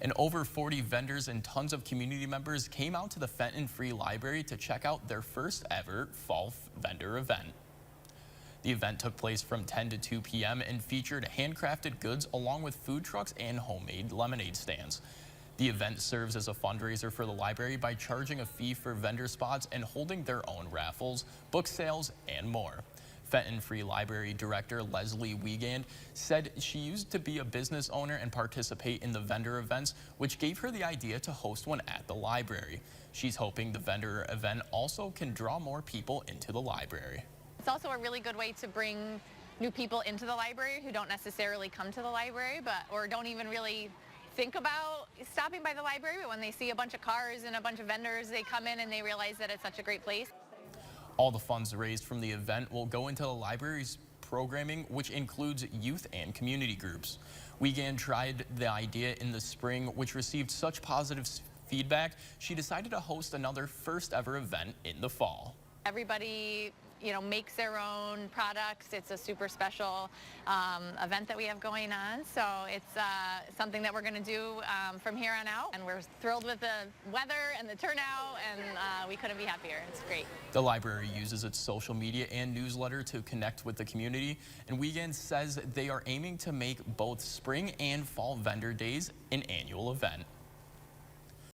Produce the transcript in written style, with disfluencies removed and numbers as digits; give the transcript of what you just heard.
And over 40 vendors and tons of community members came out to the Fenton Free Library to check out their first ever fall vendor event. The event took place from 10 to 2 p.m. and featured handcrafted goods along with food trucks and homemade lemonade stands. The event serves as a fundraiser for the library by charging a fee for vendor spots and holding their own raffles, book sales, and more. Fenton Free Library Director Leslie Wiegand said she used to be a business owner and participate in the vendor events, which gave her the idea to host one at the library. She's hoping the vendor event also can draw more people into the library. It's also a really good way to bring new people into the library who don't necessarily come to the library or don't even really think about stopping by the library, but when they see a bunch of cars and a bunch of vendors, they come in and they realize that it's such a great place. All the funds raised from the event will go into the library's programming, which includes youth and community groups. Wiegand tried the idea in the spring, which received such positive feedback, she decided to host another first ever event in the fall. Everybody, makes their own products. It's a super special event that we have going on. So it's something that we're going to do from here on out. And we're thrilled with the weather and the turnout, and we couldn't be happier. It's great. The library uses its social media and newsletter to connect with the community. And Wiegand says they are aiming to make both spring and fall vendor days an annual event.